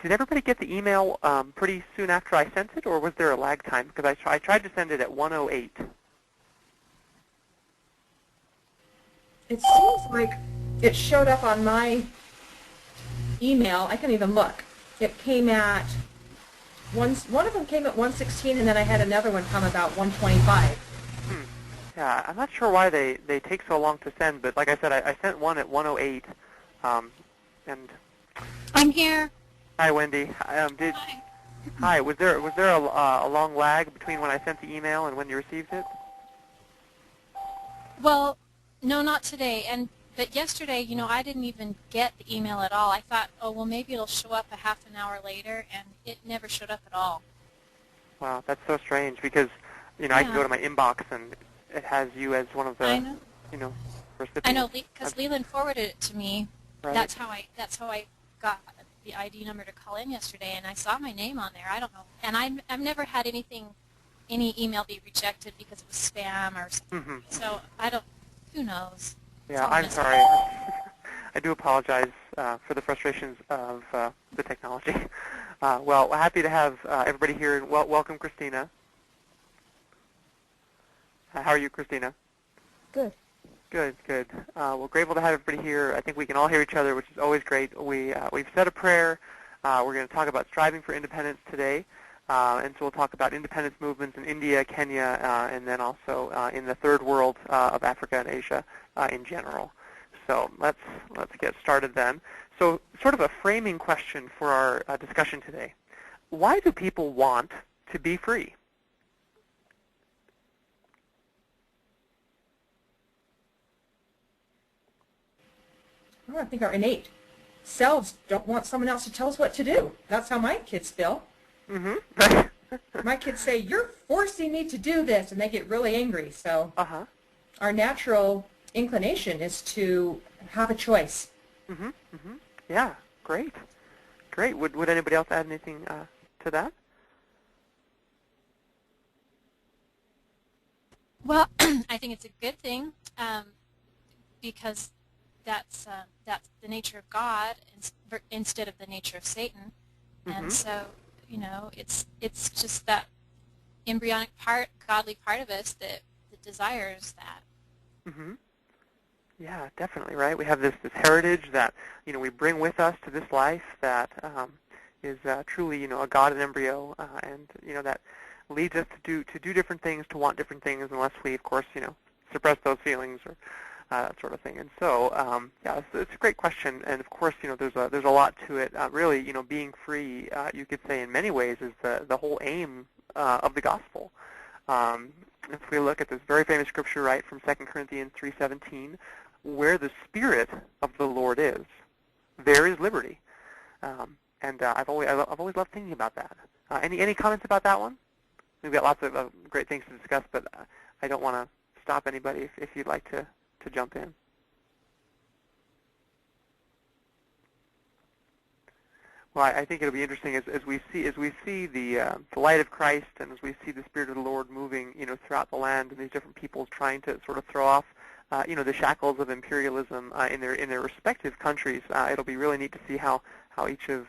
did everybody get the email pretty soon after I sent it, or was there a lag time? Because I tried to send it at 1:08. It seems like it showed up on my email. I can even look. It came at one of them came at 1:16, and then I had another one come about 1:25. Yeah, I'm not sure why they take so long to send, but like I said, I sent one at 1:08, and I'm here. hi, Wendy. Hi. Was there a long lag between when I sent the email and when you received it? Well, no, not today. But yesterday, I didn't even get the email at all. I thought, oh, well, maybe it'll show up a half an hour later, and it never showed up at all. Wow, that's so strange because, I can go to my inbox and it has you as one of the, recipients. I know, because Leland forwarded it to me. Right. That's how I got the ID number to call in yesterday, and I saw my name on there. I don't know, and I've never had any email be rejected because it was spam or something. Mm-hmm. So who knows? Yeah, I'm sorry. I do apologize for the frustrations of the technology. Well, happy to have everybody here. Welcome, Christina. How are you, Christina? Good. Good. Well, grateful to have everybody here. I think we can all hear each other, which is always great. We've said a prayer. We're going to talk about striving for independence today. And so we'll talk about independence movements in India, Kenya, and then also in the third world of Africa and Asia in general. So let's get started then. So sort of a framing question for our discussion today. Why do people want to be free? I think our innate selves don't want someone else to tell us what to do. That's how my kids feel. Mm-hmm. My kids say, "You're forcing me to do this," and they get really angry. So our natural inclination is to have a choice. Mm-hmm. Mm-hmm. Yeah, great. Would anybody else add anything to that? Well, I think it's a good thing because that's the nature of God instead of the nature of Satan, and so it's just that embryonic part, godly part of us that desires that. Mm-hmm. Yeah, definitely, right? We have this heritage that we bring with us to this life that is truly a God in embryo, and that leads us to do different things, to want different things, unless we, of course, suppress those feelings or that sort of thing. And so, yeah, it's a great question. And of course, there's a lot to it. Really, being free, you could say, in many ways, is the whole aim of the gospel. If we look at this very famous scripture, right, from 2 Corinthians 3:17, where the Spirit of the Lord is, there is liberty. And I've always loved thinking about that. Any comments about that one? We've got lots of great things to discuss, but I don't want to stop anybody if you'd like to jump in. Well, I think it'll be interesting as we see the light of Christ, and as we see the Spirit of the Lord moving, throughout the land, and these different peoples trying to sort of throw off, the shackles of imperialism in their respective countries. It'll be really neat to see how each of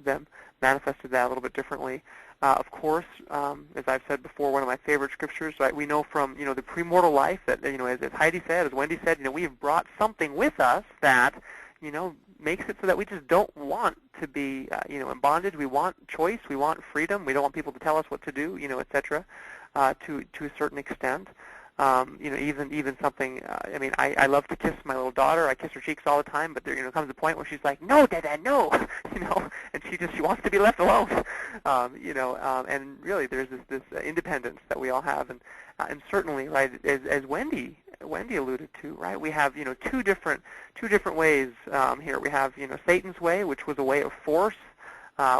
them manifested that a little bit differently. Of course, as I've said before, one of my favorite scriptures, right, we know from, the premortal life that, as Heidi said, as Wendy said, we have brought something with us that, makes it so that we just don't want to be, in bondage. We want choice. We want freedom. We don't want people to tell us what to do, et cetera, to a certain extent. Even something, I love to kiss my little daughter. I kiss her cheeks all the time, but there, comes a point where she's like, "No, Dada, no," and she wants to be left alone, and really there's this independence that we all have, and certainly, right, as Wendy alluded to, right, we have, two different ways here. We have, Satan's way, which was a way of force.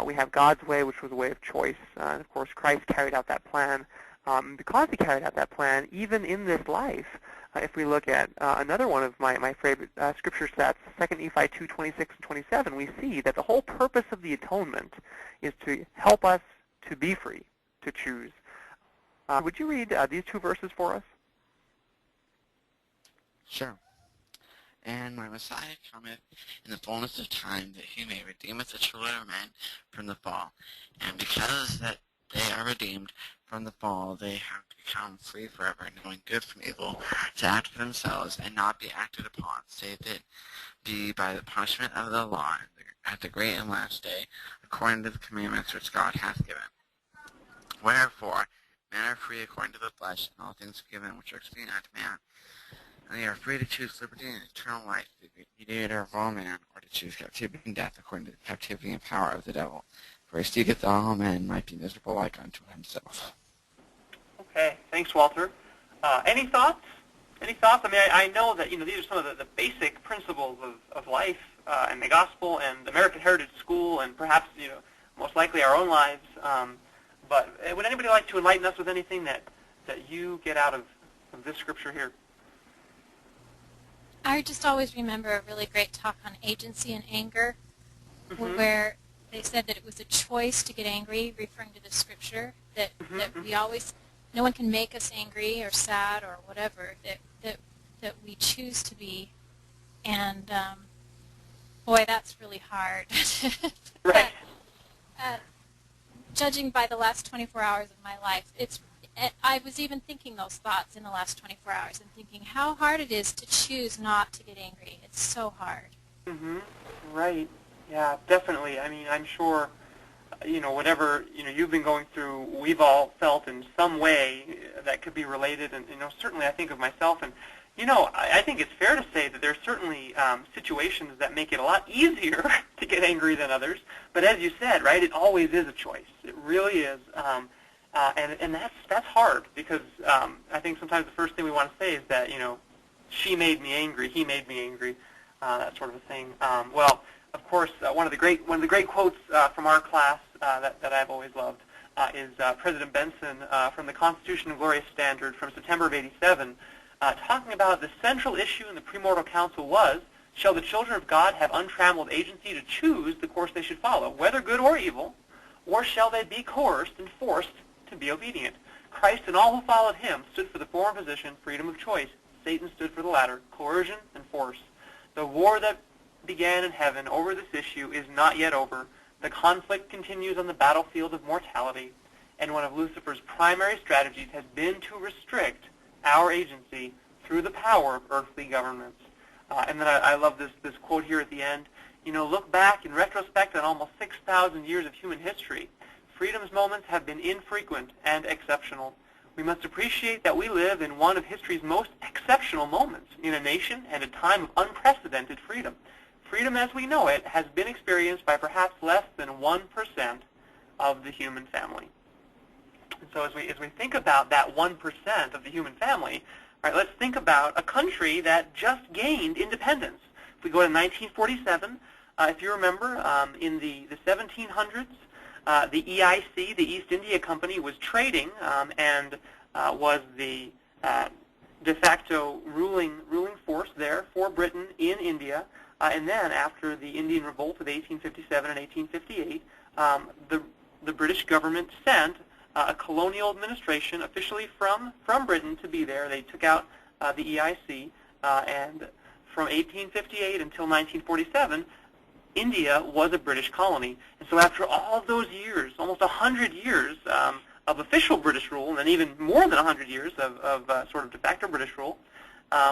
We have God's way, which was a way of choice, and of course Christ carried out that plan. Because he carried out that plan, even in this life, if we look at another one of my favorite scripture sets, 2 Nephi 2:26 and 27, we see that the whole purpose of the atonement is to help us to be free, to choose. Would you read these two verses for us? Sure. And my Messiah cometh in the fullness of time, that he may redeemeth the children of men from the fall. And because that they are redeemed from the fall, they have become free forever, knowing good from evil, to act for themselves, and not be acted upon, save it be by the punishment of the law at the great and last day, according to the commandments which God hath given. Wherefore, men are free according to the flesh, and all things given which are expedient unto man. And they are free to choose liberty and eternal life, the mediator of all men, or to choose captivity and death, according to the captivity and power of the devil. For he seeketh that all men might be miserable like unto himself. Okay, thanks, Walter. Any thoughts? Any thoughts? I mean, I know that these are some of the basic principles of life and the gospel and American Heritage School, and perhaps most likely our own lives. But would anybody like to enlighten us with anything that you get out of this scripture here? I just always remember a really great talk on agency and anger, where they said that it was a choice to get angry, referring to the scripture, that we always, no one can make us angry or sad or whatever, that we choose to be. And boy, that's really hard. Right. Judging by the last 24 hours of my life, I was even thinking those thoughts in the last 24 hours and thinking how hard it is to choose not to get angry. It's so hard. Right. Yeah, definitely. I mean, I'm sure, whatever, you've been going through, we've all felt in some way that could be related. And, certainly I think of myself. And, I think it's fair to say that there's certainly situations that make it a lot easier to get angry than others. But as you said, right, it always is a choice. It really is. And that's hard because I think sometimes the first thing we want to say is that, she made me angry, he made me angry, that sort of a thing. Well, of course, one of the great quotes from our class that I've always loved is President Benson from the Constitution and Glorious Standard from September of '87, talking about the central issue in the premortal council was, shall the children of God have untrammeled agency to choose the course they should follow, whether good or evil, or shall they be coerced and forced to be obedient? Christ and all who followed him stood for the former position, freedom of choice. Satan stood for the latter, coercion and force. The war that began in heaven over this issue is not yet over. The conflict continues on the battlefield of mortality, and one of Lucifer's primary strategies has been to restrict our agency through the power of earthly governments. And then I love this quote here at the end. Look back in retrospect on almost 6,000 years of human history. Freedom's moments have been infrequent and exceptional. We must appreciate that we live in one of history's most exceptional moments in a nation and a time of unprecedented freedom. Freedom as we know it has been experienced by perhaps less than 1% of the human family. And so as we think about that 1% of the human family, right, let's think about a country that just gained independence. If we go to 1947, if you remember, in the 1700s, the EIC, the East India Company, was trading and was the de facto ruling force there for Britain in India. And then after the Indian Revolt of 1857 and 1858, the British government sent a colonial administration officially from Britain to be there. They took out the EIC, and from 1858 until 1947, India was a British colony. And so after all of those years, almost 100 years of official British rule, and then even more than 100 years of sort of de facto British rule,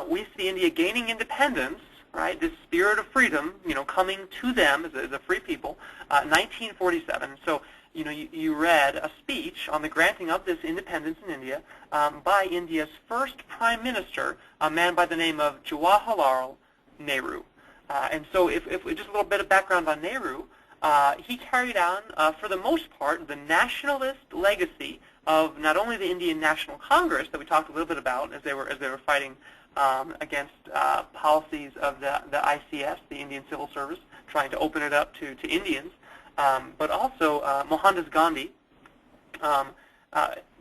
we see India gaining independence, right, this spirit of freedom, coming to them as a free people, 1947. So, you read a speech on the granting of this independence in India by India's first prime minister, a man by the name of Jawaharlal Nehru. And so if just a little bit of background on Nehru, he carried on, for the most part, the nationalist legacy of not only the Indian National Congress that we talked a little bit about as they were fighting against policies of the ICS, the Indian Civil Service, trying to open it up to Indians, but also Mohandas Gandhi.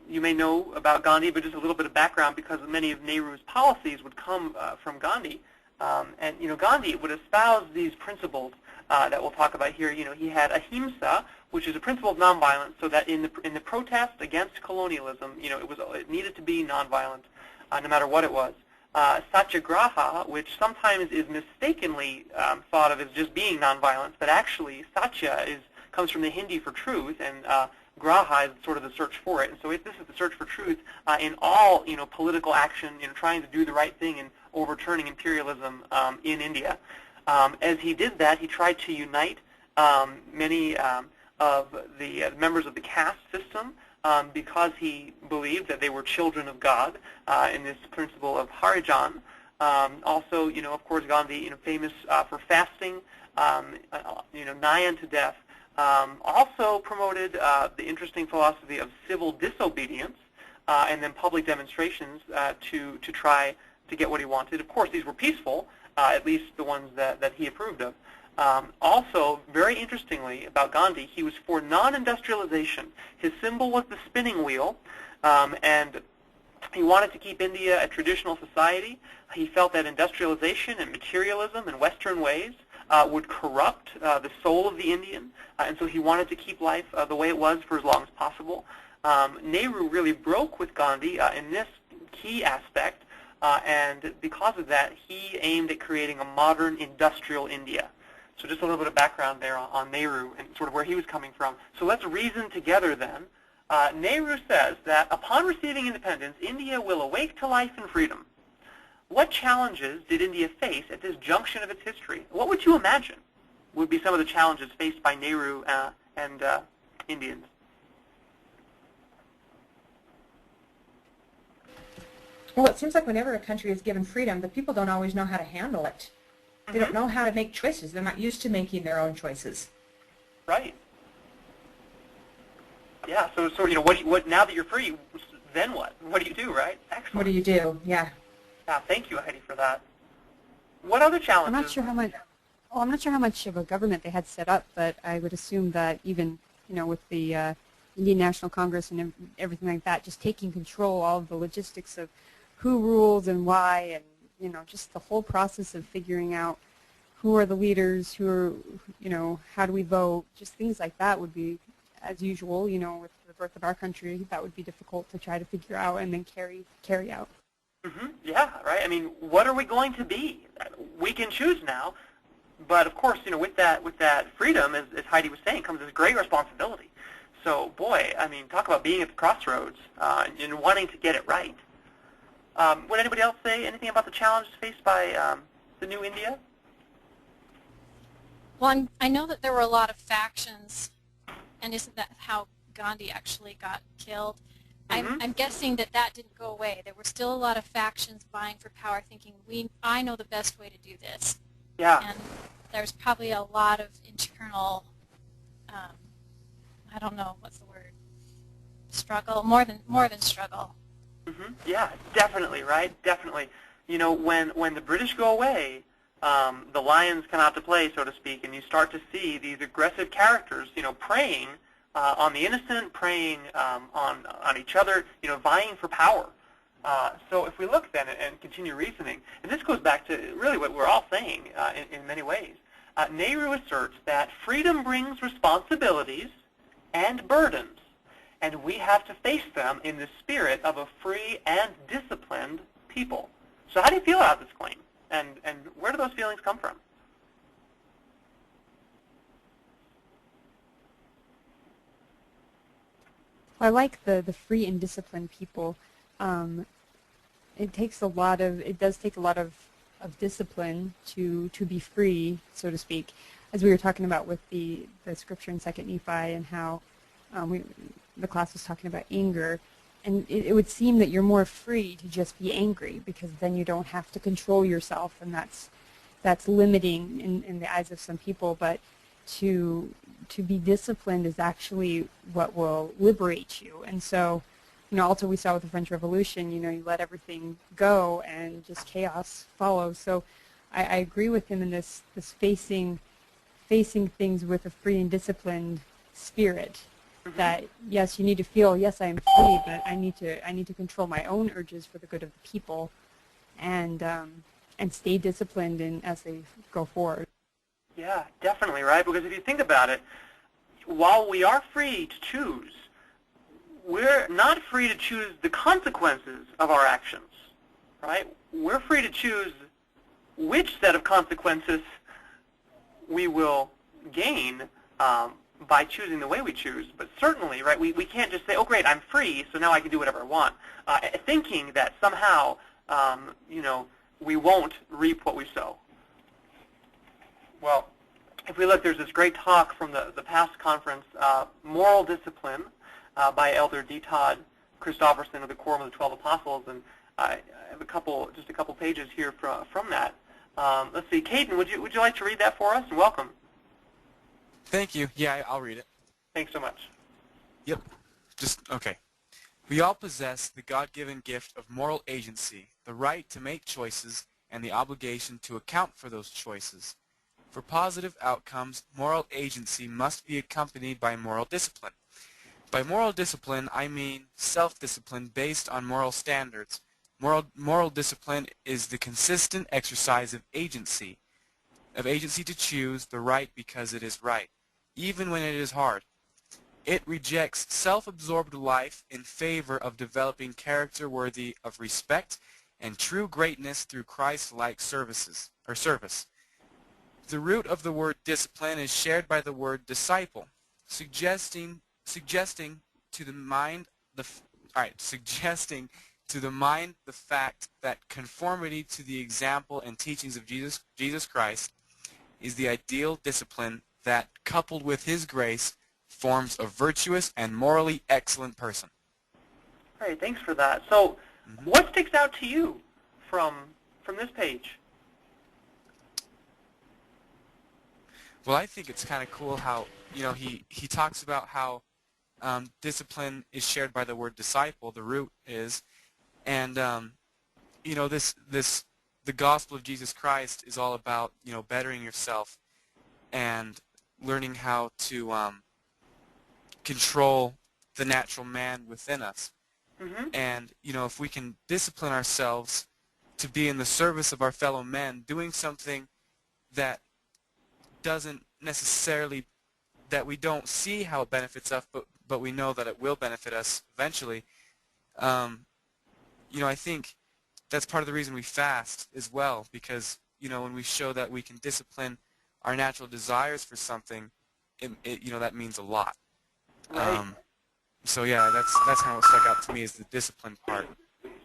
You may know about Gandhi, but just a little bit of background because many of Nehru's policies would come from Gandhi. And Gandhi would espouse these principles that we'll talk about here. He had ahimsa, which is a principle of nonviolence, so that in the protest against colonialism, it needed to be nonviolent, no matter what it was. Satyagraha, which sometimes is mistakenly thought of as just being nonviolence, but actually Satya comes from the Hindi for truth, and Graha is sort of the search for it. And so this is the search for truth in all political action, trying to do the right thing and overturning imperialism in India. As he did that, he tried to unite many of the members of the caste system because he believed that they were children of God in this principle of Harijan. Also, of course, Gandhi, famous for fasting, nigh unto death. Also promoted the interesting philosophy of civil disobedience and then public demonstrations to try to get what he wanted. Of course, these were peaceful, at least the ones that he approved of. Also, very interestingly about Gandhi, he was for non-industrialization. His symbol was the spinning wheel, and he wanted to keep India a traditional society. He felt that industrialization and materialism in Western ways would corrupt the soul of the Indian, and so he wanted to keep life the way it was for as long as possible. Nehru really broke with Gandhi in this key aspect, and because of that, he aimed at creating a modern industrial India. So just a little bit of background there on Nehru and sort of where he was coming from. So let's reason together then. Nehru says that upon receiving independence, India will awake to life and freedom. What challenges did India face at this junction of its history? What would you imagine would be some of the challenges faced by Nehru and Indians? Well, it seems like whenever a country is given freedom, the people don't always know how to handle it. They don't know how to make choices. They're not used to making their own choices. Right. Yeah. So what? Now that you're free, then what? What do you do? Right. Excellent. What do you do? Yeah. Thank you, Heidi, for that. What other challenges? I'm not sure how much. Well, I'm not sure how much of a government they had set up, but I would assume that even with the Indian National Congress and everything like that, just taking control, all of the logistics of who rules and why, and just the whole process of figuring out who are the leaders, who are, how do we vote, just things like that would be, as usual, with the birth of our country, that would be difficult to try to figure out and then carry out. Yeah, right. I mean, what are we going to be? We can choose now, but of course, with that freedom, as Heidi was saying, comes this great responsibility. So, boy, I mean, talk about being at the crossroads and wanting to get it right. Would anybody else say anything about the challenges faced by the new India? Well, I know that there were a lot of factions, and isn't that how Gandhi actually got killed? I'm guessing that didn't go away. There were still a lot of factions vying for power, thinking, I know the best way to do this. Yeah. And there's probably a lot of internal, I don't know, what's the word, struggle, more than struggle. Yeah, definitely, right? Definitely. When the British go away, the lions come out to play, so to speak, and you start to see these aggressive characters, preying on the innocent, preying on each other, vying for power. So if we look then and continue reasoning, and this goes back to really what we're all saying in many ways, Nehru asserts that freedom brings responsibilities and burdens, and we have to face them in the spirit of a free and disciplined people. So how do you feel about this claim, and where do those feelings come from? I like the free and disciplined people. It does take a lot of discipline to be free, so to speak, as we were talking about with the scripture in 2 Nephi and how the class was talking about anger. And it would seem that you're more free to just be angry, because then you don't have to control yourself, and that's limiting in the eyes of some people. But to be disciplined is actually what will liberate you. And so, also we saw with the French Revolution, you let everything go and just chaos follows. So I agree with him in this facing things with a free and disciplined spirit. That yes, you need to feel, yes, I am free, but I need to control my own urges for the good of the people, and stay disciplined as they go forward. Yeah, definitely, right? Because if you think about it, while we are free to choose, we're not free to choose the consequences of our actions. right? We're free to choose which set of consequences we will gain by choosing the way we choose. But certainly, right, we can't just say, oh, great, I'm free, so now I can do whatever I want, thinking that somehow, we won't reap what we sow. Well, if we look, there's this great talk from the past conference, Moral Discipline, by Elder D. Todd Christofferson of the Quorum of the 12 Apostles, and I have just a couple pages here from that. Let's see, Caden, would you like to read that for us? And welcome. Thank you. Yeah, I'll read it. Thanks so much. Yep. Okay. We all possess the God-given gift of moral agency, the right to make choices, and the obligation to account for those choices. For positive outcomes, moral agency must be accompanied by moral discipline. By moral discipline, I mean self-discipline based on moral standards. Moral discipline is the consistent exercise of agency to choose the right because it is right, even when it is hard. It rejects self-absorbed life in favor of developing character worthy of respect and true greatness through Christ-like service. The root of the word discipline is shared by the word disciple, suggesting to the mind the fact that conformity to the example and teachings of Jesus Christ is the ideal discipline that, coupled with His grace, forms a virtuous and morally excellent person. All right, thanks for that. So, what sticks out to you from this page? Well, I think it's kind of cool how he talks about how discipline is shared by the word disciple. The root is, and the gospel of Jesus Christ is all about bettering yourself and learning how to control the natural man within us. Mm-hmm. And if we can discipline ourselves to be in the service of our fellow men, doing something that doesn't necessarily, that we don't see how it benefits us, but we know that it will benefit us eventually. I think that's part of the reason we fast as well, because when we show that we can discipline our natural desires for something, that means a lot. Right. So yeah, that's how it stuck out to me, is the discipline part.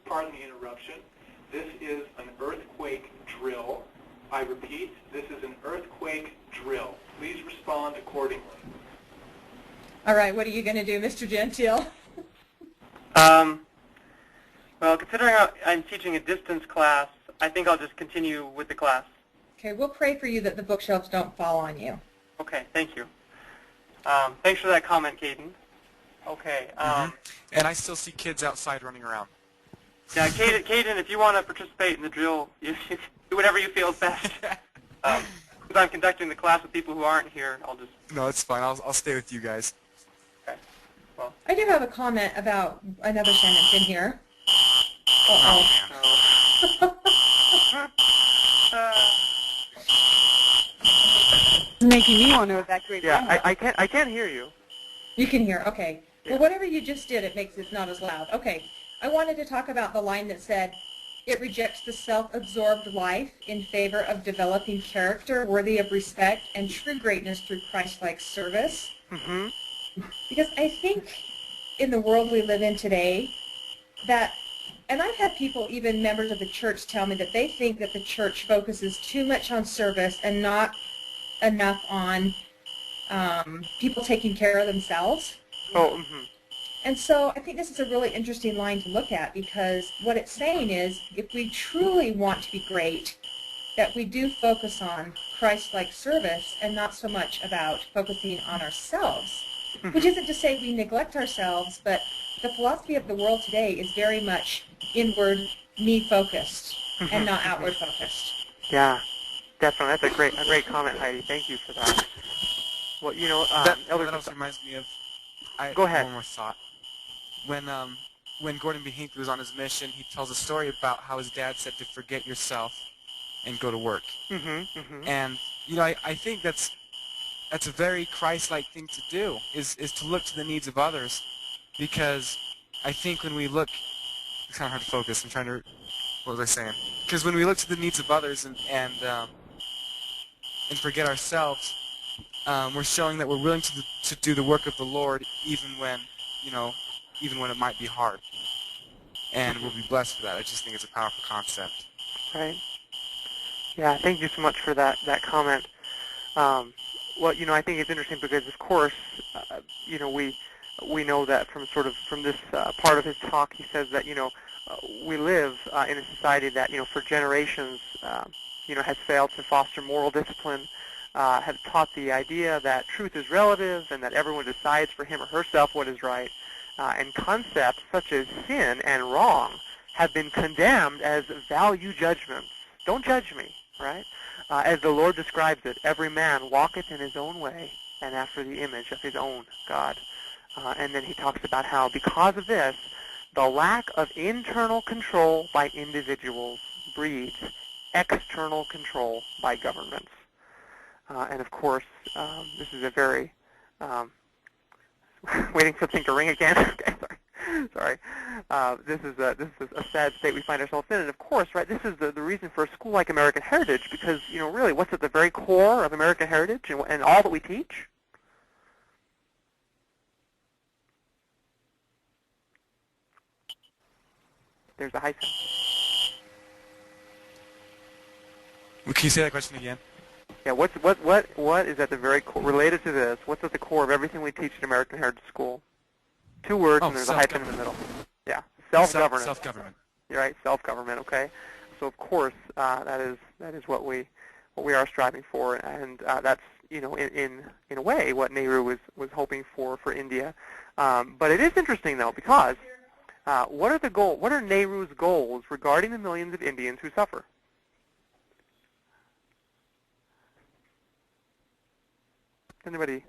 Pardon the interruption. This is an earthquake drill. I repeat, this is an earthquake drill. Please respond accordingly. All right, what are you going to do, Mr. Gentile? Well, considering I'm teaching a distance class, I think I'll just continue with the class. Okay, we'll pray for you that the bookshelves don't fall on you. Okay, thank you. Thanks for that comment, Caden. Okay. And I still see kids outside running around. Yeah, Caden, if you want to participate in the drill, you do whatever you feel is best. Because I'm conducting the class with people who aren't here, I'll just... No, it's fine. I'll stay with you guys. Okay. Well. I do have a comment about another sentence in here. It's making me want to evacuate. Yeah, I can't hear you. You can hear, okay. Yeah. Well, whatever you just did, it makes it not as loud. Okay, I wanted to talk about the line that said, it rejects the self-absorbed life in favor of developing character worthy of respect and true greatness through Christ-like service. Mm-hmm. Because I think in the world we live in today, that, and I've had people, even members of the church, tell me that they think that the church focuses too much on service and not enough on people taking care of themselves. Oh, mm-hmm. And so I think this is a really interesting line to look at, because what it's saying is, if we truly want to be great, that we do focus on Christ-like service and not so much about focusing on ourselves. Which isn't to say we neglect ourselves, but the philosophy of the world today is very much inward, me-focused, and not outward-focused. Yeah, definitely. That's a great comment, Heidi. Thank you for that. Well, Elder... That also reminds me of... Go ahead. One more thought. When Gordon B. Hinckley was on his mission, he tells a story about how his dad said to forget yourself and go to work. Mm-hmm, mm-hmm. And I think that's a very Christ-like thing to do, is to look to the needs of others, because I think when we look, it's kind of hard to focus. I'm trying to what was I saying? Because when we look to the needs of others and forget ourselves, we're showing that we're willing to do the work of the Lord, even when, even when it might be hard. And we'll be blessed for that. I just think it's a powerful concept. Right. Yeah, thank you so much for that comment. Well, I think it's interesting because, of course, we know that from this part of his talk, he says that we live in a society that for generations has failed to foster moral discipline, have taught the idea that truth is relative and that everyone decides for him or herself what is right, and concepts such as sin and wrong have been condemned as value judgments. Don't judge me, right? As the Lord describes it, every man walketh in his own way and after the image of his own God. And then he talks about how because of this, the lack of internal control by individuals breeds external control by governments. And of course, this is a very, waiting for the thing to ring again. Okay, sorry. This is a sad state we find ourselves in. And of course, right, this is the reason for a school like American Heritage, because, really, what's at the very core of American Heritage and all that we teach? There's a hyphen. Can you say that question again? Yeah, what is at the very core, related to this, what's at the core of everything we teach at American Heritage School? Two words, and there's a hyphen in the middle. Yeah, self-governance. Self-government. You're right, self-government, okay? So, of course, that is what we are striving for, and that's, in a way, what Nehru was hoping for India. But it is interesting, though, because what are Nehru's goals regarding the millions of Indians who suffer? Anybody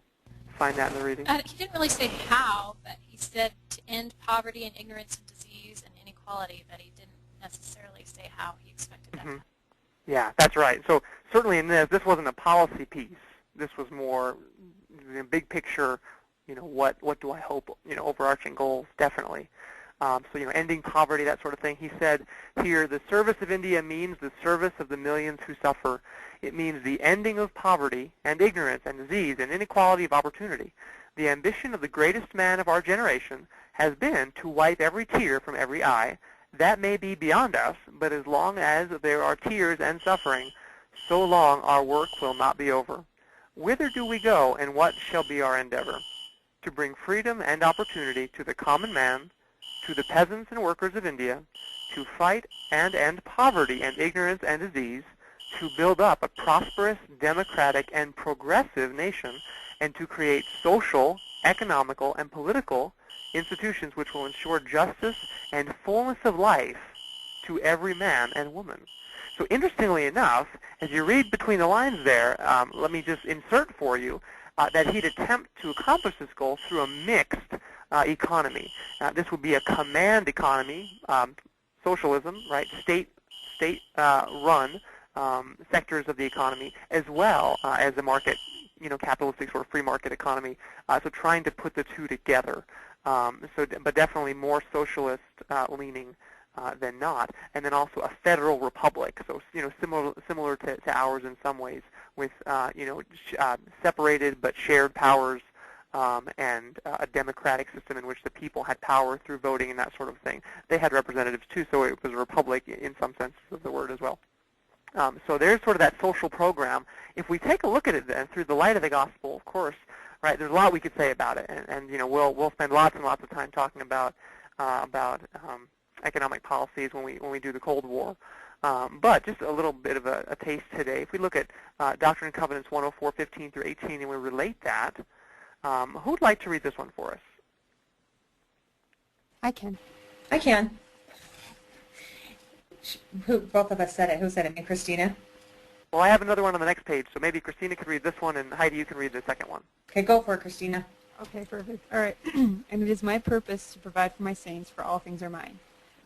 find that in the reading? He didn't really say how, but he said to end poverty and ignorance and disease and inequality, but he didn't necessarily say how he expected that to happen. Yeah, that's right. So certainly in this wasn't a policy piece. This was more big picture, what do I hope, overarching goals, definitely. So, ending poverty, that sort of thing. He said here, the service of India means the service of the millions who suffer. It means the ending of poverty and ignorance and disease and inequality of opportunity. The ambition of the greatest man of our generation has been to wipe every tear from every eye. That may be beyond us, but as long as there are tears and suffering, so long our work will not be over. Whither do we go, and what shall be our endeavor? To bring freedom and opportunity to the common man, to the peasants and workers of India, to fight and end poverty and ignorance and disease, to build up a prosperous, democratic, and progressive nation, and to create social, economical, and political institutions which will ensure justice and fullness of life to every man and woman. So interestingly enough, as you read between the lines there, let me just insert for you that he'd attempt to accomplish this goal through a mixed economy. This would be a command economy, socialism, right? State-run sectors of the economy, as well as a market, capitalistic sort of free market economy. So trying to put the two together. But definitely more socialist leaning than not, and then also a federal republic. So similar to ours in some ways, with separated but shared powers. And a democratic system in which the people had power through voting and that sort of thing. They had representatives too, so it was a republic in some sense of the word as well. So there's sort of that social program. If we take a look at it then through the light of the gospel, of course, right? There's a lot we could say about it, and we'll spend lots and lots of time talking about economic policies when we do the Cold War. But just a little bit of a taste today. If we look at Doctrine and Covenants 104:15 through 18, and we relate that. Who'd like to read this one for us? I can. I can. Both of us said it. Who said it? Me, Christina? Well, I have another one on the next page, so maybe Christina could read this one, and Heidi, you can read the second one. Okay, go for it, Christina. Okay, perfect. All right. And it is my purpose to provide for my saints, for all things are mine.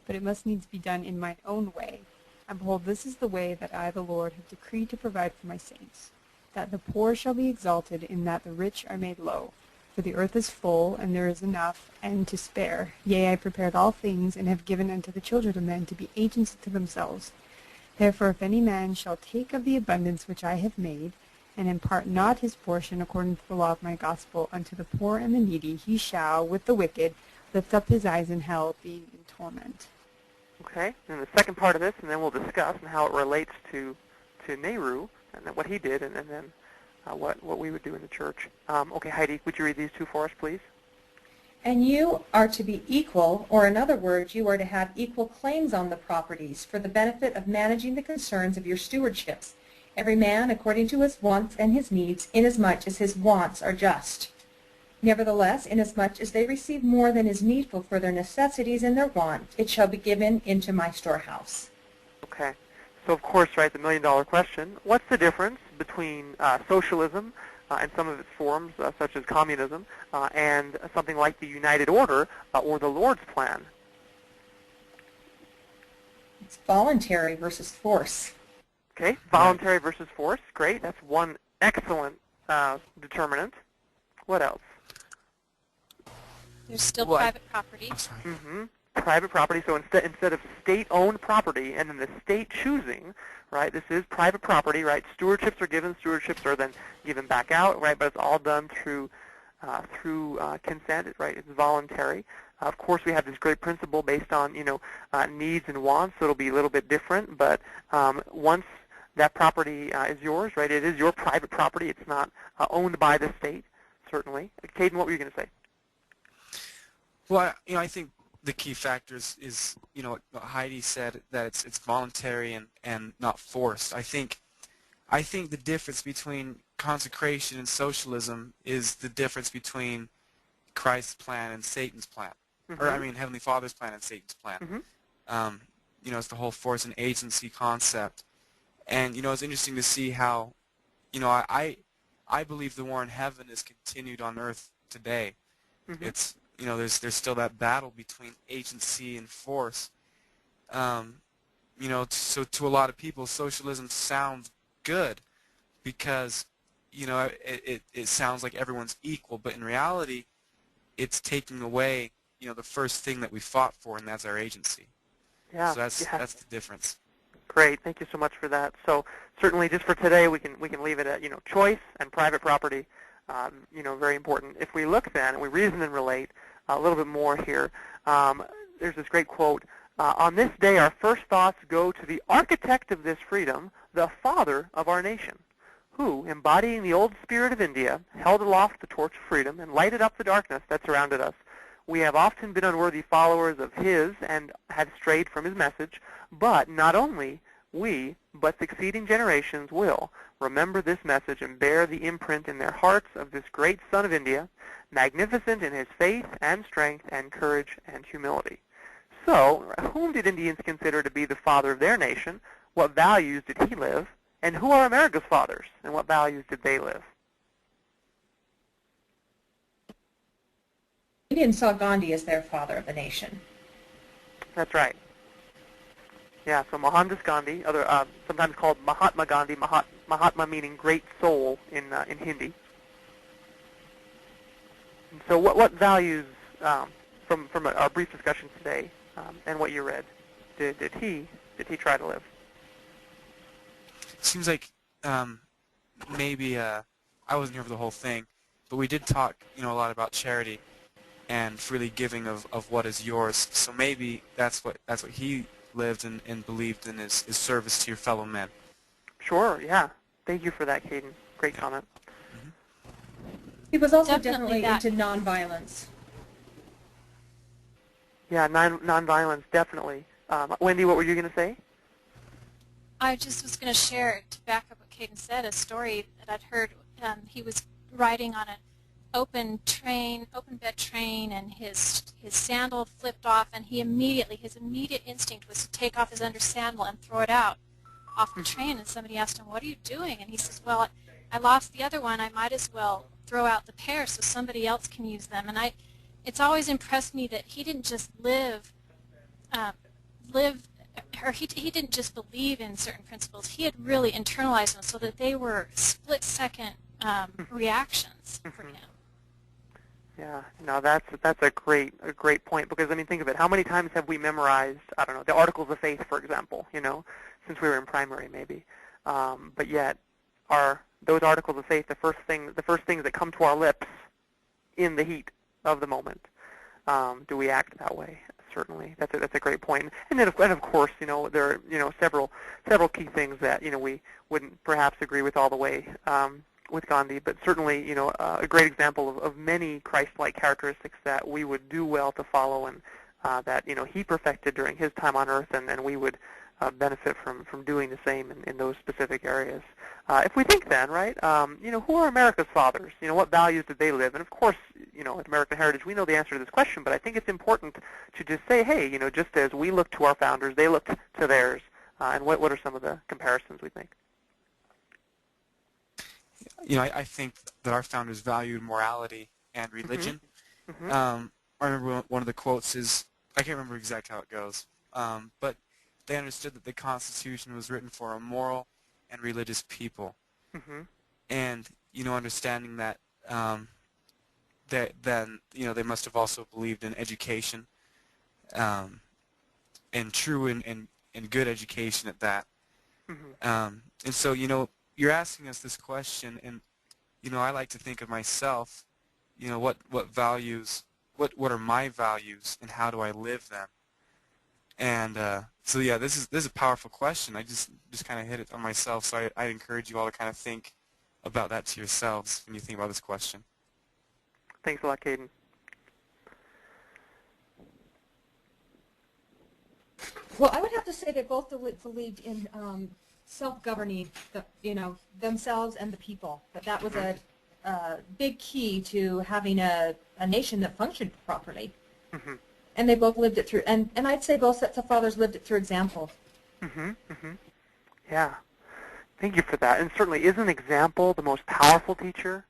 But it must needs be done in mine own way. And behold, this is the way that I, the Lord, have decreed to provide for my saints, that the poor shall be exalted, in that the rich are made low, For the earth is full, and there is enough, and to spare. Yea, I prepared all things, and have given unto the children of men to be agents to themselves. Therefore, if any man shall take of the abundance which I have made, and impart not his portion according to the law of my gospel unto the poor and the needy, he shall, with the wicked, lift up his eyes in hell, being in torment. Okay, and the second part of this, and then we'll discuss and how it relates to Nehru, and then what he did, and then what we would do in the church. Okay, Heidi, would you read these two for us, please? And you are to be equal, or in other words, you are to have equal claims on the properties for the benefit of managing the concerns of your stewardships, every man according to his wants and his needs, inasmuch as his wants are just. Nevertheless, inasmuch as they receive more than is needful for their necessities and their want, it shall be given into my storehouse. Okay. So, of course, right, the million-dollar question, what's the difference between socialism and some of its forms, such as communism, and something like the United Order or the Lord's Plan? It's voluntary versus force. Okay, voluntary versus force. Great. That's one excellent determinant. What else? There's still private property. Mm-hmm. Private property. So instead of state-owned property and then the state choosing, right, this is private property, right? Stewardships are given. Stewardships are then given back out, right? But it's all done through consent, right? It's voluntary. Of course, we have this great principle based on, needs and wants, so it'll be a little bit different. But once that property is yours, right, it is your private property. It's not owned by the state, certainly. Caden, what were you going to say? Well, I think the key factor is what Heidi said, that it's voluntary and not forced. I think the difference between consecration and socialism is the difference between Christ's plan and Satan's plan. Mm-hmm. Or, Heavenly Father's plan and Satan's plan. Mm-hmm. It's the whole force and agency concept. And, it's interesting to see how, I believe the war in heaven is continued on earth today. Mm-hmm. It's, there's still that battle between agency and force. So to a lot of people, socialism sounds good because, it sounds like everyone's equal, but in reality, it's taking away, the first thing that we fought for, and that's our agency. Yeah. So that's the difference. Great. Thank you so much for that. So certainly just for today, we can leave it at, choice and private property, very important. If we look then, and we reason and relate a little bit more here, there's this great quote, on this day our first thoughts go to the architect of this freedom, the father of our nation, who, embodying the old spirit of India, held aloft the torch of freedom and lighted up the darkness that surrounded us. We have often been unworthy followers of his and have strayed from his message, but not only we, but succeeding generations will remember this message and bear the imprint in their hearts of this great son of India, magnificent in his faith and strength and courage and humility. So, whom did Indians consider to be the father of their nation? What values did he live? And who are America's fathers? And what values did they live? Indians saw Gandhi as their father of the nation. That's right. Yeah, so Mohandas Gandhi, sometimes called Mahatma Gandhi, Mahatma meaning great soul in Hindi. And so what values, from our brief discussion today and what you read, did he try to live? Seems like maybe I wasn't here for the whole thing, but we did talk, a lot about charity and freely giving of what is yours. So maybe that's what he lived and believed in his service to your fellow men. Sure, yeah. Thank you for that, Caden. Great comment. Mm-hmm. He was also Definitely definitely into nonviolence. Yeah, nonviolence, definitely. Wendy, what were you going to say? I just was going to share, to back up what Caden said, a story that I'd heard. He was riding on an open bed train, and his sandal flipped off, and his immediate instinct was to take off his under sandal and throw it out off the train. And somebody asked him, "What are you doing?" And he says, "Well, I lost the other one. I might as well throw out the pair so somebody else can use them." And it's always impressed me that he didn't just he didn't just believe in certain principles. He had really internalized them so that they were split-second reactions for him. Yeah, no, that's a great point, because I mean, think of it. How many times have we memorized, I don't know, the Articles of Faith, for example, since we were in primary maybe, but yet are those Articles of Faith the first things that come to our lips in the heat of the moment? Do we act that way? Certainly, that's a great point. And then of course, there are several key things that we wouldn't perhaps agree with all the way. With Gandhi, but certainly, a great example of many Christ-like characteristics that we would do well to follow, and that, he perfected during his time on earth, and we would benefit from doing the same in those specific areas. If we think then, right, who are America's fathers? What values did they live? And of course, at American Heritage, we know the answer to this question, but I think it's important to just say, hey, just as we look to our founders, they looked to theirs, and what are some of the comparisons we think? I think that our founders valued morality and religion. Mm-hmm. I remember one of the quotes is, I can't remember exactly how it goes, but they understood that the Constitution was written for a moral and religious people. Mm-hmm. And, understanding that, they must have also believed in education, and true and good education at that. Mm-hmm. And so, you're asking us this question, and I like to think of myself, what values, what are my values, and how do I live them? And so yeah, this is a powerful question. I just kind of hit it on myself, so I encourage you all to kind of think about that to yourselves when you think about this question. Thanks a lot, Caden. Well, I would have to say they both believed in self-governing, themselves and the people. That was a big key to having a nation that functioned properly. Mm-hmm. And they both lived it through. And I'd say both sets of fathers lived it through example. Mm-hmm. Mm-hmm. Yeah. Thank you for that. And certainly, is an example the most powerful teacher?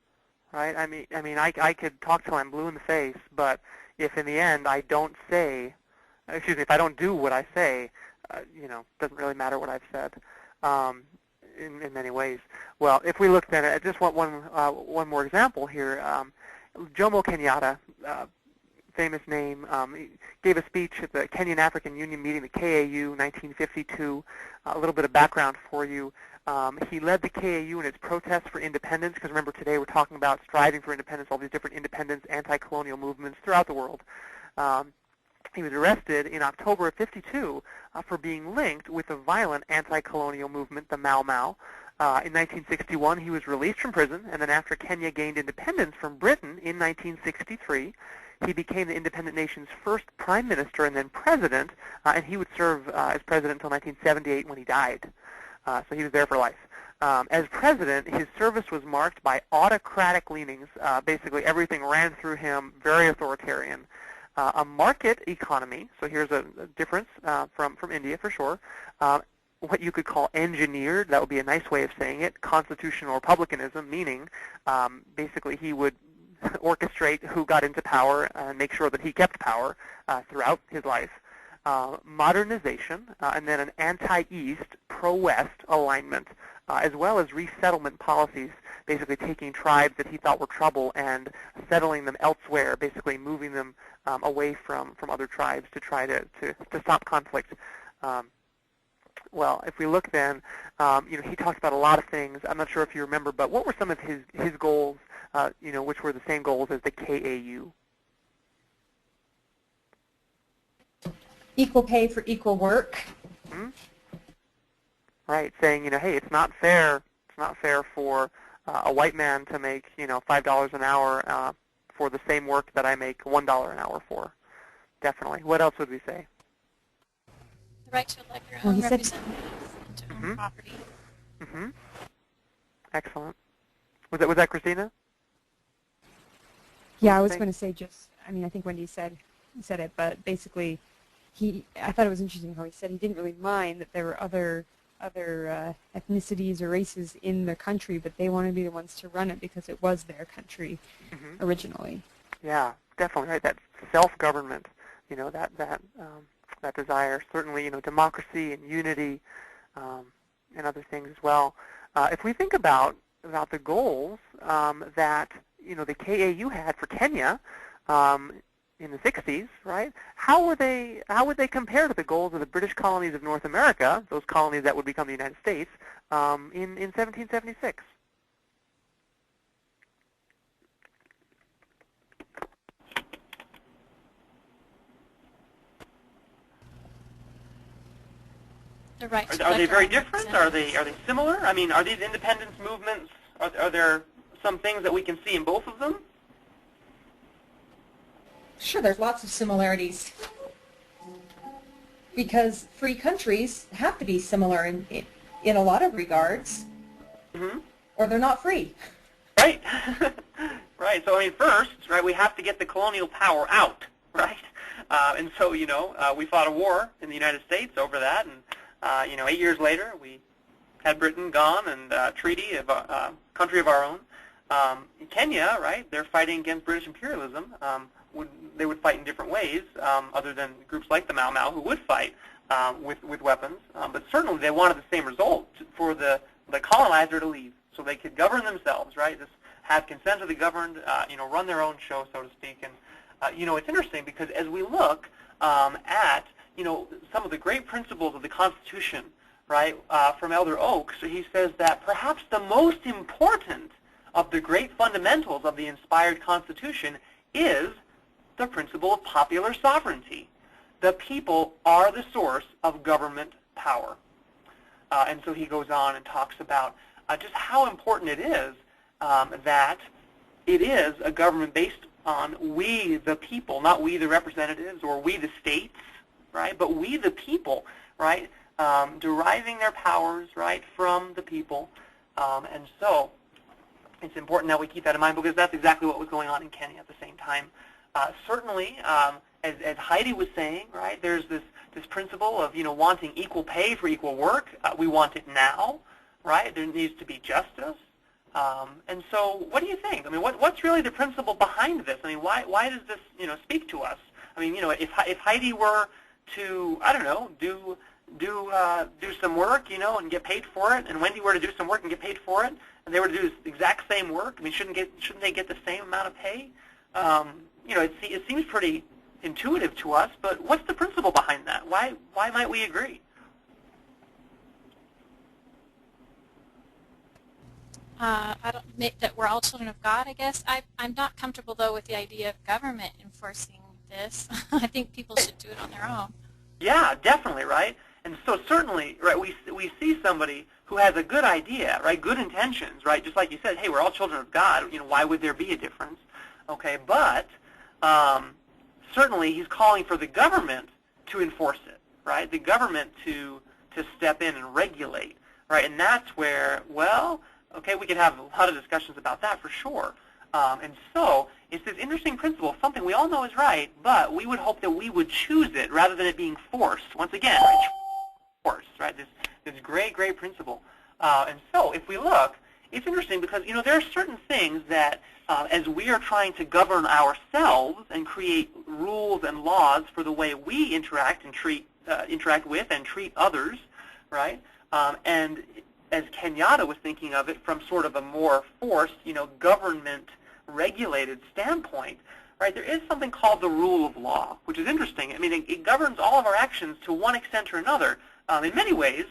Right? I mean, I could talk till I'm blue in the face, but if in the end I don't say, if I don't do what I say, doesn't really matter what I've said. In many ways. Well, if we look then at just one more example here, Jomo Kenyatta, famous name, he gave a speech at the Kenyan African Union meeting, the KAU, 1952. A little bit of background for you. He led the KAU in its protests for independence, because remember today we're talking about striving for independence, all these different independence, anti-colonial movements throughout the world. He was arrested in October of '52 for being linked with the violent anti-colonial movement, the Mau Mau. In 1961, he was released from prison, and then after Kenya gained independence from Britain in 1963, he became the independent nation's first prime minister and then president, and he would serve as president until 1978 when he died. So he was there for life. As president, his service was marked by autocratic leanings. Basically, everything ran through him, very authoritarian. A market economy, so here's a difference from India for sure. What you could call engineered, that would be a nice way of saying it, constitutional republicanism, meaning basically he would orchestrate who got into power and make sure that he kept power throughout his life. Modernization, and then an anti-East, pro-West alignment, as well as resettlement policies, basically taking tribes that he thought were trouble and settling them elsewhere, basically moving them away from other tribes to try to stop conflict. Well, if we look then, he talked about a lot of things. I'm not sure if you remember, but what were some of his goals, which were the same goals as the KAU? Equal pay for equal work. Mm-hmm. Right, saying, hey, it's not fair. It's not fair for a white man to make, $5 an hour for the same work that I make $1 an hour for. Definitely. What else would we say? The right to elect your own representatives and to own property. Mm-hmm. Excellent. Was that Christina? Yeah, I was going to say I think Wendy said it, but basically, I thought it was interesting how he said he didn't really mind that there were other ethnicities or races in the country, but they wanted to be the ones to run it because it was their country originally. Yeah, definitely right. That self-government, that desire. Certainly, democracy and unity, and other things as well. If we think about the goals that the KAU had for Kenya in the 60s, right? How would they compare to the goals of the British colonies of North America, those colonies that would become the United States, in 1776? The right to Are they very elect our different? Are they similar? I mean, are these independence movements? Are there some things that we can see in both of them? Sure, there's lots of similarities. Because free countries have to be similar in a lot of regards, or they're not free. Right. Right. So, I mean, first, right, we have to get the colonial power out, right? And so, we fought a war in the United States over that, and 8 years later, we had Britain gone and treaty of country of our own. In Kenya, right, they're fighting against British imperialism. They would fight in different ways, other than groups like the Mau Mau who would fight with weapons. But certainly they wanted the same result, for the colonizer to leave, so they could govern themselves, right? Just have consent of the governed, run their own show, so to speak. And it's interesting because as we look at some of the great principles of the Constitution, right, from Elder Oaks, he says that perhaps the most important of the great fundamentals of the inspired Constitution is the principle of popular sovereignty. The people are the source of government power. And so he goes on and talks about just how important it is that it is a government based on we the people, not we the representatives or we the states, right, but we the people, right, deriving their powers, right, from the people. And so it's important that we keep that in mind because that's exactly what was going on in Kenya at the same time. Certainly, as Heidi was saying, right, there's this principle of, wanting equal pay for equal work. We want it now, right? There needs to be justice. And so what do you think? I mean, what's really the principle behind this? I mean, why does this, speak to us? I mean, if Heidi were to, I don't know, do some work, and get paid for it, and Wendy were to do some work and get paid for it, and they were to do the exact same work, I mean, shouldn't they get the same amount of pay? It seems pretty intuitive to us, but what's the principle behind that? Why might we agree? I don't admit that we're all children of God, I guess. I'm not comfortable, though, with the idea of government enforcing this. I think people should do it on their own. Yeah, definitely, right? And so certainly, right, we see somebody who has a good idea, right, good intentions, right, just like you said, hey, we're all children of God, why would there be a difference? Okay, but certainly he's calling for the government to enforce it, right, the government to step in and regulate, right, and that's where, well, okay, we can have a lot of discussions about that for sure. And so it's this interesting principle, something we all know is right, but we would hope that we would choose it rather than it being forced. Once again, right, forced, right? This great, great principle. And so if we look, it's interesting because, there are certain things that as we are trying to govern ourselves and create rules and laws for the way we interact and interact with and treat others, right? And as Kenyatta was thinking of it from sort of a more forced, government-regulated standpoint, right, there is something called the rule of law, which is interesting. I mean, it governs all of our actions to one extent or another. In many ways,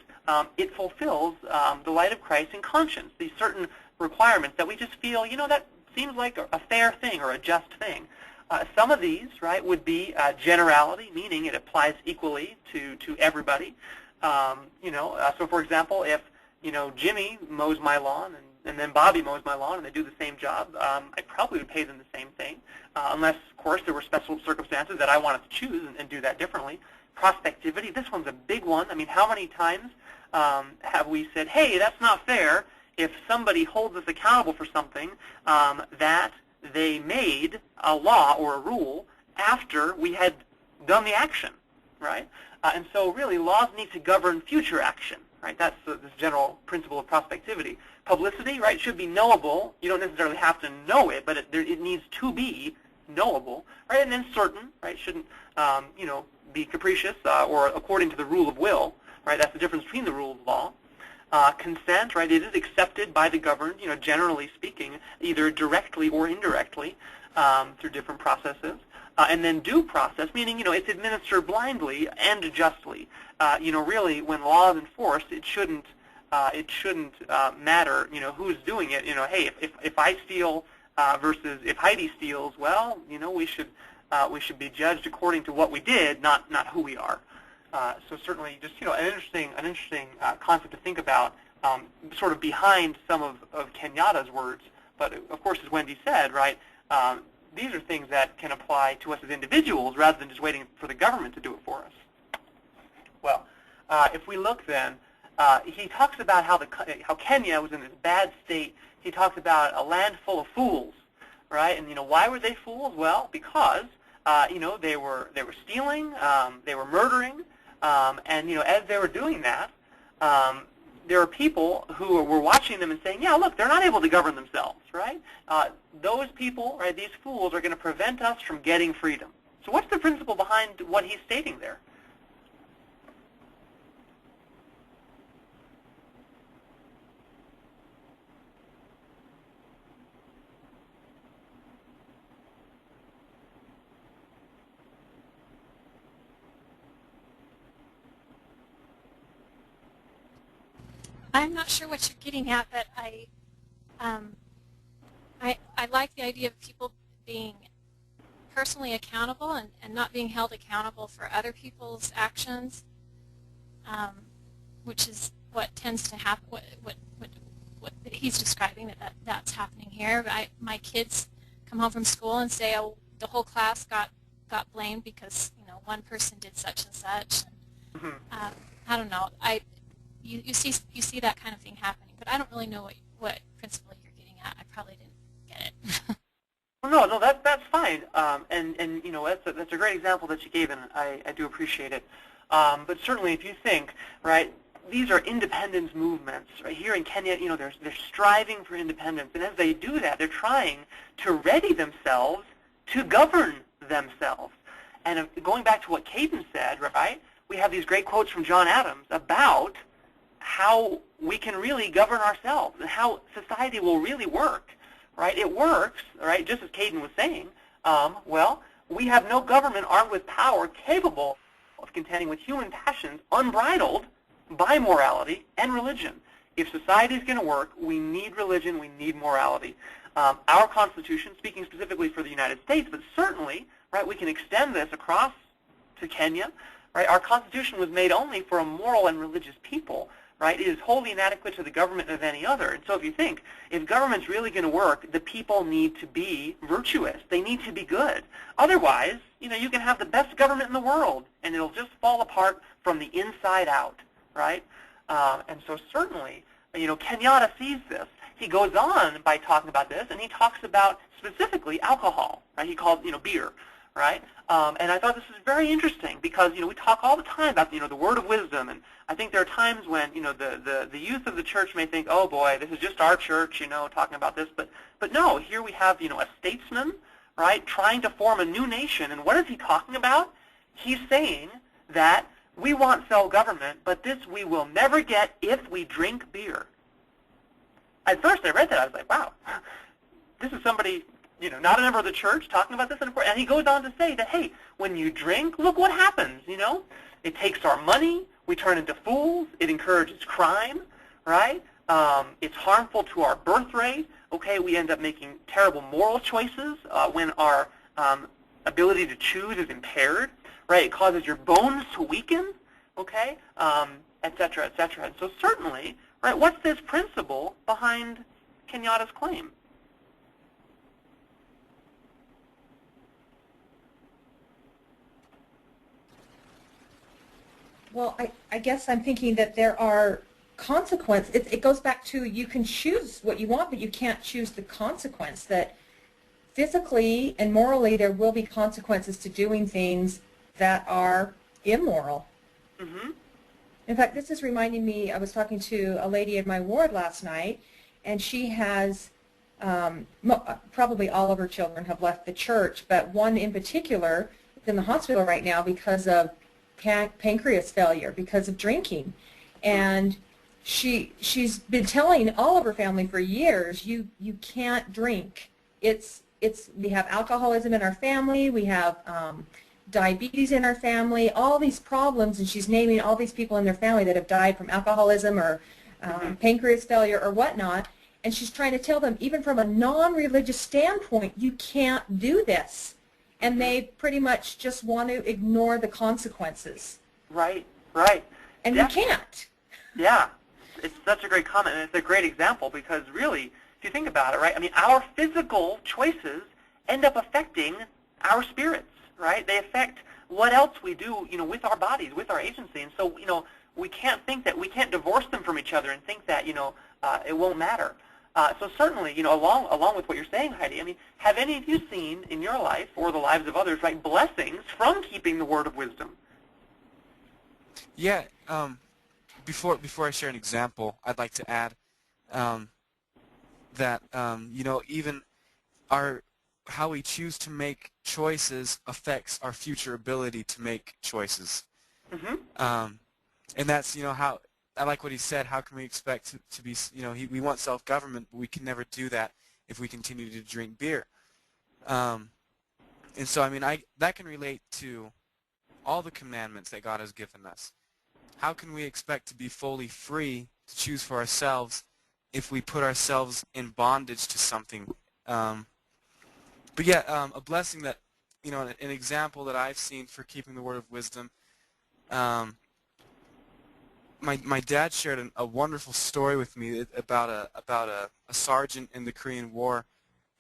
it fulfills the light of Christ in conscience, these certain requirements that we just feel, that seems like a fair thing or a just thing. Some of these, right, would be generality, meaning it applies equally to everybody. So for example, if Jimmy mows my lawn and then Bobby mows my lawn and they do the same job, I probably would pay them the same thing, unless, of course, there were special circumstances that I wanted to choose and do that differently. Prospectivity, this one's a big one. I mean, how many times have we said, hey, that's not fair if somebody holds us accountable for something that they made a law or a rule after we had done the action, right? And so really, laws need to govern future action. Right, that's this general principle of prospectivity. Publicity, right, should be knowable. You don't necessarily have to know it, but it needs to be knowable, right? And then certain, right, shouldn't be capricious or according to the rule of will, right? That's the difference between the rule of law. Consent, right? It is accepted by the governed, generally speaking, either directly or indirectly through different processes. And then due process, meaning, it's administered blindly and justly. Really, when law is enforced, it shouldn't matter, who's doing it. Hey, if I steal versus if Heidi steals, well, we should be judged according to what we did, not who we are. So certainly, just an interesting concept to think about, sort of behind some of Kenyatta's words. But of course, as Wendy said, right, these are things that can apply to us as individuals rather than just waiting for the government to do it for us. Well, if we look then, he talks about how Kenya was in this bad state. He talks about a land full of fools, right? And why were they fools? Well, because they were stealing, they were murdering, and as they were doing that, there were people who were watching them and saying, yeah, look, they're not able to govern themselves, right? Those people, right, these fools are going to prevent us from getting freedom. So what's the principle behind what he's stating there? I'm not sure what you're getting at, but I like the idea of people being personally accountable and not being held accountable for other people's actions, which is what tends to happen. What he's describing, that's happening here. My kids come home from school and say, "Oh, the whole class got blamed because one person did such and such." And, I don't know. You see that kind of thing happening, but I don't really know what principle you're getting at. I probably didn't get it. Well, no, that's fine, and that's a great example that you gave, and I do appreciate it. But certainly, if you think, right, these are independence movements. Right here in Kenya, they're striving for independence, and as they do that, they're trying to ready themselves to govern themselves. And going back to what Caden said, right, we have these great quotes from John Adams about how we can really govern ourselves and how society will really work, right? It works, right, just as Caden was saying. Well, we have no government armed with power capable of contending with human passions unbridled by morality and religion. If society is going to work, we need religion, we need morality. Our Constitution, speaking specifically for the United States, but certainly, right, we can extend this across to Kenya, right? Our Constitution was made only for a moral and religious people. Right? It is wholly inadequate to the government of any other. And so if you think, if government's really going to work, the people need to be virtuous. They need to be good. Otherwise, you can have the best government in the world, and it'll just fall apart from the inside out, right? And so certainly, Kenyatta sees this. He goes on by talking about this, and he talks about specifically alcohol, right? He calls, beer, right? And I thought this was very interesting because, we talk all the time about, the word of wisdom, and I think there are times when, the youth of the church may think, oh boy, this is just our church, talking about this, but no, here we have, a statesman, right, trying to form a new nation, and what is he talking about? He's saying that we want self-government, but this we will never get if we drink beer. At first I read that, I was like, wow, this is somebody, not a member of the church talking about this, and he goes on to say that, hey, when you drink, look what happens, It takes our money, we turn into fools, it encourages crime, right? It's harmful to our birth rate, okay? We end up making terrible moral choices when our ability to choose is impaired, right? It causes your bones to weaken, okay? Et cetera, et cetera. And so certainly, right, what's this principle behind Kenyatta's claim? Well, I guess I'm thinking that there are consequences. It goes back to you can choose what you want, but you can't choose the consequence. That physically and morally there will be consequences to doing things that are immoral. Mm-hmm. In fact, this is reminding me, I was talking to a lady in my ward last night, and she has, probably all of her children have left the church, but one in particular is in the hospital right now because of pancreas failure, because of drinking. And she's been telling all of her family for years, you can't drink. We have alcoholism in our family, we have diabetes in our family, all these problems, and she's naming all these people in their family that have died from alcoholism or pancreas failure or whatnot, and she's trying to tell them, even from a non-religious standpoint, you can't do this. And they pretty much just want to ignore the consequences. Right, right. And you can't. Yeah, it's such a great comment, and it's a great example because really, if you think about it, right, I mean, our physical choices end up affecting our spirits, right? They affect what else we do, with our bodies, with our agency. And so, we can't think that we can't divorce them from each other and think that, it won't matter. So certainly, along with what you're saying, Heidi, I mean, have any of you seen in your life or the lives of others, right, blessings from keeping the word of wisdom? Yeah. Before I share an example, I'd like to add that even how we choose to make choices affects our future ability to make choices. Mm-hmm. And that's how. I like what he said. How can we expect to be, we want self-government, but we can never do that if we continue to drink beer. And so, I mean, that can relate to all the commandments that God has given us. How can we expect to be fully free to choose for ourselves if we put ourselves in bondage to something? But yeah, a blessing that, an example that I've seen for keeping the word of wisdom, my dad shared a wonderful story with me about a sergeant in the Korean War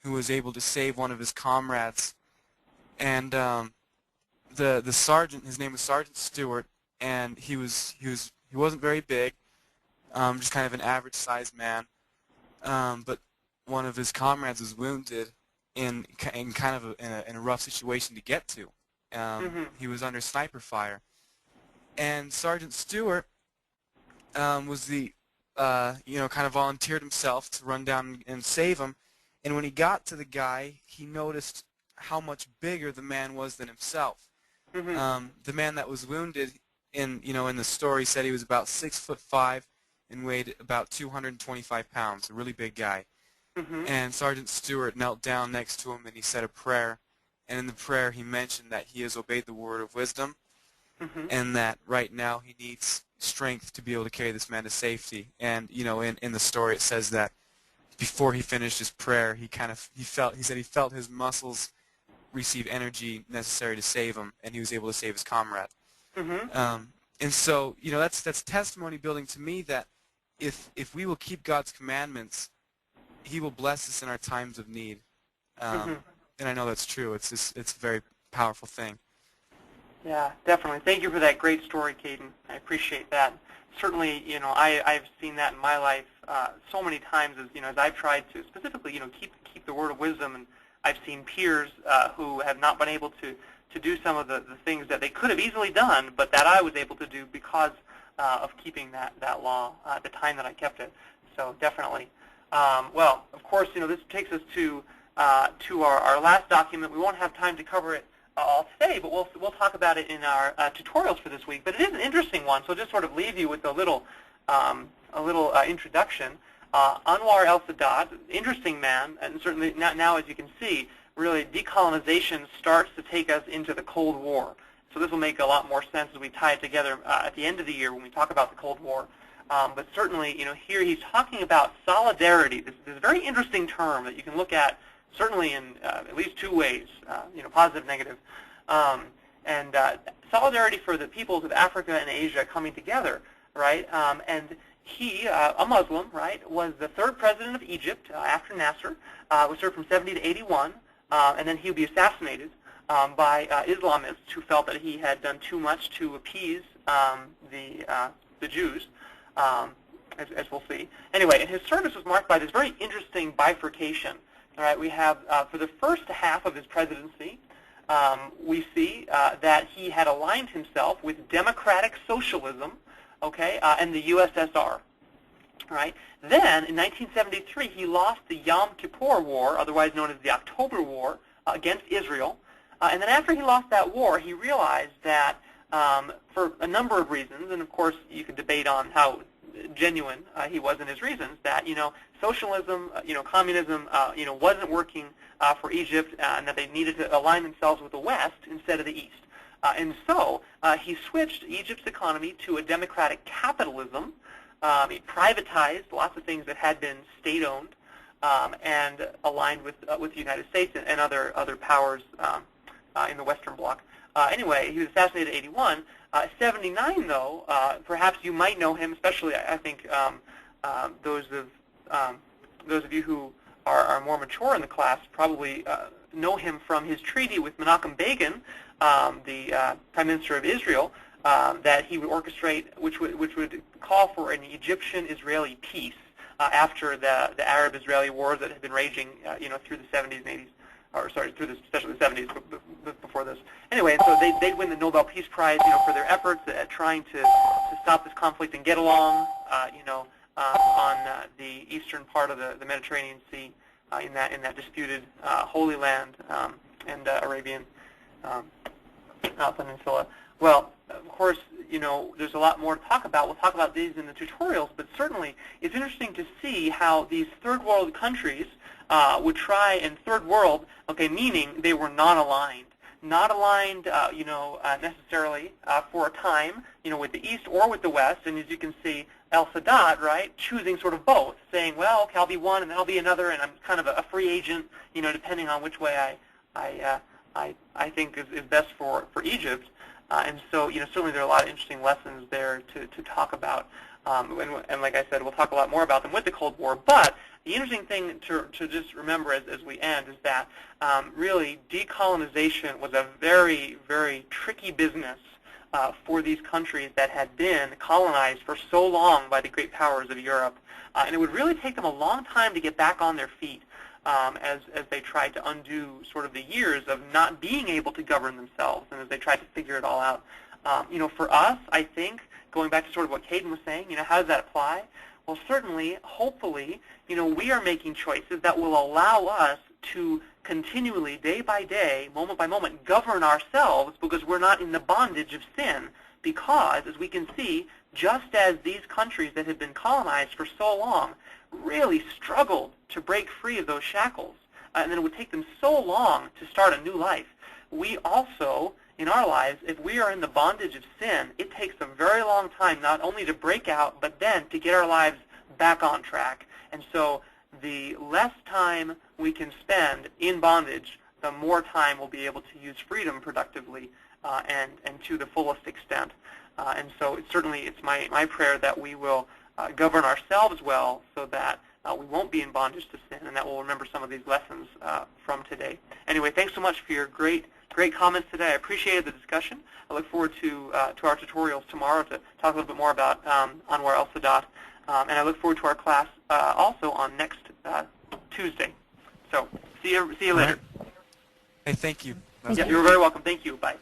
who was able to save one of his comrades, and the sergeant, his name was Sergeant Stewart, and he wasn't very big, just kind of an average sized man, but one of his comrades was wounded in kind of in a rough situation to get to. He was under sniper fire, and Sergeant Stewart was kind of volunteered himself to run down and save him. And when he got to the guy, he noticed how much bigger the man was than himself. Mm-hmm. The man that was wounded in the story said he was about 6'5" and weighed about 225 pounds, a really big guy. Mm-hmm. And Sergeant Stewart knelt down next to him and he said a prayer. And in the prayer, he mentioned that he has obeyed the word of wisdom, and that right now he needs strength to be able to carry this man to safety. And in the story it says that before he finished his prayer, he said he felt his muscles receive energy necessary to save him, and he was able to save his comrade. And so that's testimony building to me that if we will keep God's commandments, He will bless us in our times of need. And I know that's true. It's a very powerful thing. Yeah, definitely. Thank you for that great story, Caden. I appreciate that. Certainly, I've seen that in my life so many times as I've tried to specifically, keep the word of wisdom, and I've seen peers who have not been able to do some of the things that they could have easily done, but that I was able to do because of keeping that law at the time that I kept it. So definitely. Well, of course, this takes us to our last document. We won't have time to cover it all today, but we'll talk about it in our tutorials for this week. But it is an interesting one, so I'll just sort of leave you with a little introduction. Anwar el-Sadat, interesting man, and certainly now as you can see, really decolonization starts to take us into the Cold War. So this will make a lot more sense as we tie it together at the end of the year when we talk about the Cold War. But certainly, here he's talking about solidarity, this very interesting term that you can look at certainly in at least two ways, positive, negative. And solidarity for the peoples of Africa and Asia coming together, right? And he, a Muslim, right, was the third president of Egypt after Nasser, was served from 70 to 81, and then he would be assassinated by Islamists who felt that he had done too much to appease the Jews, as we'll see. Anyway, and his service was marked by this very interesting bifurcation. All right, we have, for the first half of his presidency, we see that he had aligned himself with democratic socialism, okay, and the USSR. Right? Then, in 1973, he lost the Yom Kippur War, otherwise known as the October War, against Israel. And then after he lost that war, he realized that for a number of reasons, and of course you could debate on how genuine he was in his reasons, that socialism, communism, wasn't working for Egypt, and that they needed to align themselves with the West instead of the East. And so he switched Egypt's economy to a democratic capitalism. He privatized lots of things that had been state-owned and aligned with the United States and other powers in the Western Bloc. Anyway, he was assassinated in 81. 79, though, perhaps you might know him, especially I think those of you who are more mature in the class probably know him from his treaty with Menachem Begin, the Prime Minister of Israel, that he would orchestrate, which would call for an Egyptian-Israeli peace after the Arab-Israeli wars that had been raging, through the 70s and 80s. Especially the 70s, but before this. Anyway, and so they'd win the Nobel Peace Prize, for their efforts at trying to stop this conflict and get along, on the eastern part of the Mediterranean Sea, in that disputed Holy Land and Arabian Peninsula. Well, of course, there's a lot more to talk about. We'll talk about these in the tutorials, but certainly it's interesting to see how these third world countries would try, and third world, meaning they were non-aligned. Not aligned, necessarily for a time, with the East or with the West. And as you can see, Sadat, right, choosing sort of both, saying, well, okay, I'll be one and then I'll be another, and I'm kind of a free agent, depending on which way I think is best for Egypt. And so, certainly there are a lot of interesting lessons there to talk about. And like I said, we'll talk a lot more about them with the Cold War. But the interesting thing to just remember as we end is that really decolonization was a very, very tricky business for these countries that had been colonized for so long by the great powers of Europe. And it would really take them a long time to get back on their feet as they tried to undo sort of the years of not being able to govern themselves, and as they tried to figure it all out. For us, I think, going back to sort of what Caden was saying, how does that apply? Well, certainly, hopefully, we are making choices that will allow us to continually, day by day, moment by moment, govern ourselves because we're not in the bondage of sin. Because, as we can see, just as these countries that have been colonized for so long really struggled to break free of those shackles, and then it would take them so long to start a new life, we also, in our lives, if we are in the bondage of sin, it takes a very long time not only to break out, but then to get our lives back on track. And so the less time we can spend in bondage, the more time we'll be able to use freedom productively and to the fullest extent. And so it's my prayer that we will govern ourselves well so that we won't be in bondage to sin, and that we'll remember some of these lessons from today. Anyway, thanks so much for your great comments today. I appreciated the discussion. I look forward to our tutorials tomorrow to talk a little bit more about Anwar el-Sadat. And I look forward to our class also on next Tuesday. So see you later. Hey, thank you. Yeah, you're very welcome. Thank you. Bye.